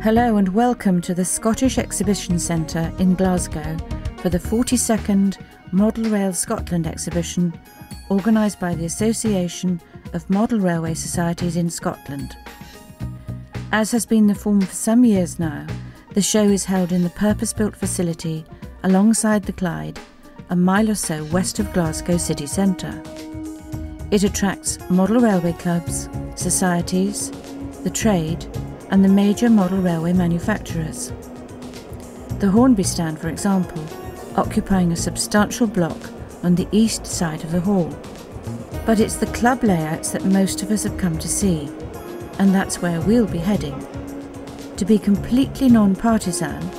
Hello and welcome to the Scottish Exhibition Centre in Glasgow for the 42nd Model Rail Scotland exhibition organised by the Association of Model Railway Societies in Scotland. As has been the form for some years now, the show is held in the purpose-built facility alongside the Clyde, a mile or so west of Glasgow city centre. It attracts model railway clubs, societies, the trade and the major model railway manufacturers. The Hornby stand, for example, occupying a substantial block on the east side of the hall. But it's the club layouts that most of us have come to see, and that's where we'll be heading. To be completely non-partisan,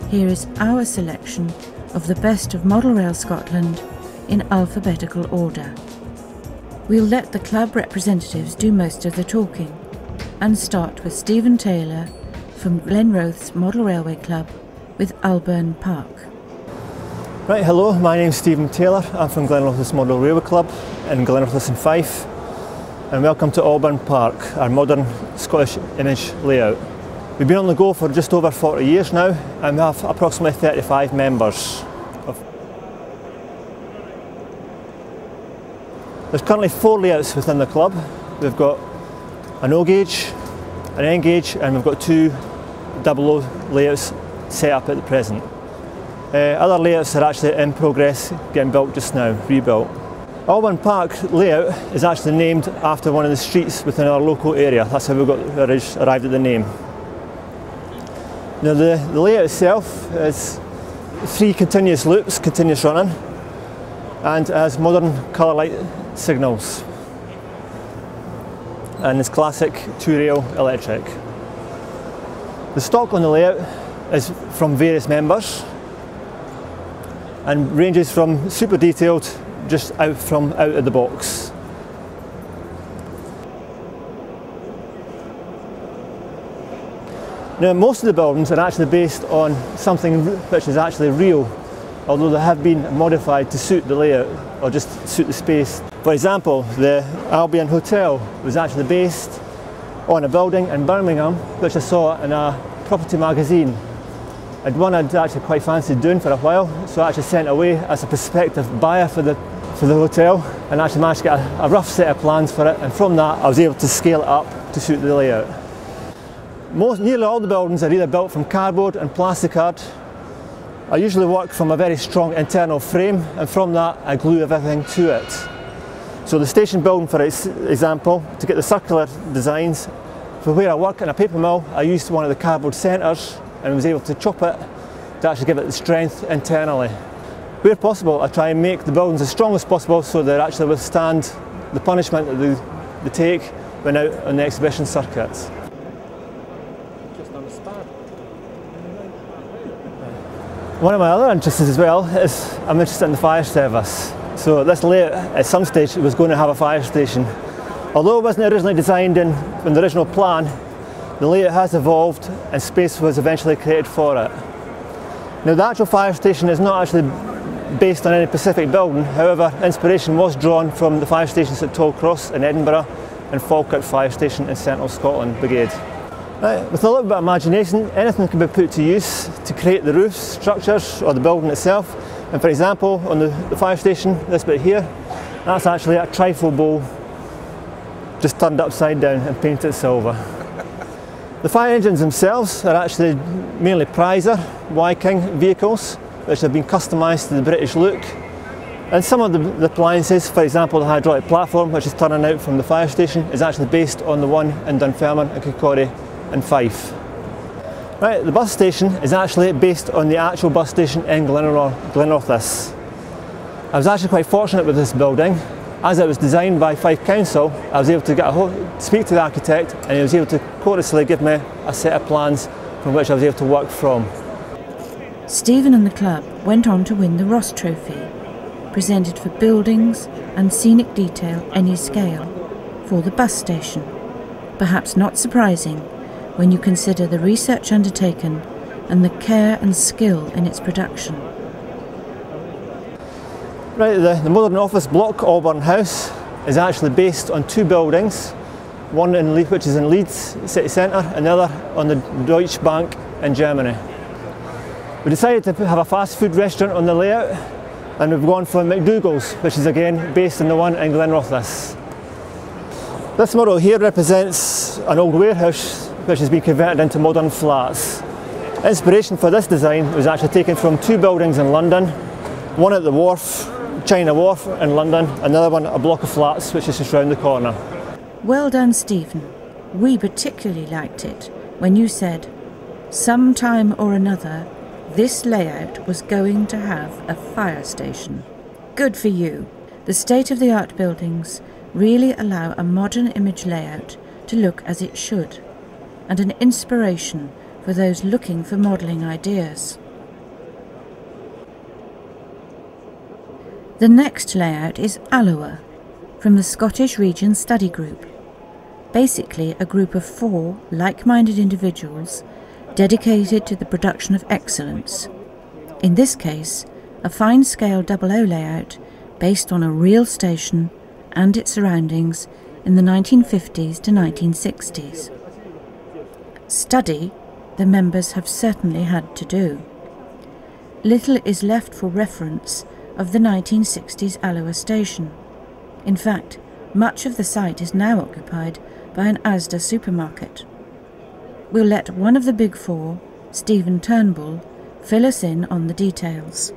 here is our selection of the best of Model Rail Scotland in alphabetical order. We'll let the club representatives do most of the talking, and start with Stephen Taylor from Glenrothes Model Railway Club with Alburn Park. Right, hello, my name's Stephen Taylor. I'm from Glenrothes Model Railway Club in Glenrothes in Fife, and welcome to Alburn Park, our modern Scottish image layout. We've been on the go for just over 40 years now, and we have approximately 35 members. There's currently 4 layouts within the club. We've got an O gauge, an N gauge, and we've got 2 00 layouts set up at the present. Other layouts are actually in progress, getting built just now, rebuilt. Alburn Park layout is actually named after one of the streets within our local area. That's how we arrived at the name. Now the layout itself is 3 continuous loops, continuous running, and has modern colour light signals. And it's classic 2-rail electric. The stock on the layout is from various members and ranges from super detailed just out of the box. Now most of the buildings are actually based on something which is actually real, although they have been modified to suit the layout or just suit the space. For example, the Albion Hotel was actually based on a building in Birmingham which I saw in a property magazine. And one I'd actually quite fancied doing for a while, so I actually sent away as a prospective buyer for the hotel and actually managed to get a rough set of plans for it, and from that I was able to scale it up to suit the layout. Nearly all the buildings are either built from cardboard and plasticard. I usually work from a very strong internal frame, and from that I glue everything to it. So the station building, for example, to get the circular designs, for where I work in a paper mill, I used one of the cardboard centres and was able to chop it to actually give it the strength internally. Where possible, I try and make the buildings as strong as possible so they actually withstand the punishment that they take when out on the exhibition circuits. One of my other interests as well is I'm interested in the fire service. So this layout at some stage was going to have a fire station. Although it wasn't originally designed in the original plan, the layout has evolved and space was eventually created for it. Now the actual fire station is not actually based on any specific building, however inspiration was drawn from the fire stations at Tollcross in Edinburgh and Falkirk Fire Station in Central Scotland Brigade. Right, with a little bit of imagination, anything can be put to use to create the roof structures or the building itself. And for example, on the fire station, this bit here, that's actually a trifle bowl just turned upside down and painted silver. The fire engines themselves are actually mainly Prizer Y-King vehicles which have been customised to the British look. And some of the appliances, for example the hydraulic platform which is turning out from the fire station, is actually based on the one in Dunfermline and Kirkcaldy and Fife. Right, the bus station is actually based on the actual bus station in Glenrothes. I was actually quite fortunate with this building. As it was designed by Fife Council, I was able to speak to the architect and he was able to courteously give me a set of plans from which I was able to work from. Stephen and the club went on to win the Ross Trophy, presented for buildings and scenic detail any scale, for the bus station. Perhaps not surprising when you consider the research undertaken and the care and skill in its production. Right, the modern office block, Alburn House, is actually based on 2 buildings one in which is in Leeds city centre, and the other on the Deutsche Bank in Germany. We decided to have a fast food restaurant on the layout, and we've gone for McDougall's, which is again based on the one in Glenrothes. This model here represents an old warehouse which has been converted into modern flats. Inspiration for this design was actually taken from two buildings in London, one at the wharf, China Wharf in London, another one a block of flats which is just round the corner. Well done, Stephen. We particularly liked it when you said, sometime or another, this layout was going to have a fire station. Good for you. The state-of-the-art buildings really allow a modern image layout to look as it should, and an inspiration for those looking for modelling ideas. The next layout is Alloa, from the Scottish Region Study Group. Basically a group of 4 like-minded individuals dedicated to the production of excellence. In this case, a fine-scale 00 layout based on a real station and its surroundings in the 1950s to 1960s. Study the members have certainly had to do. Little is left for reference of the 1960s Alloa station. In fact, much of the site is now occupied by an Asda supermarket. We'll let one of the big 4, Stephen Turnbull, fill us in on the details.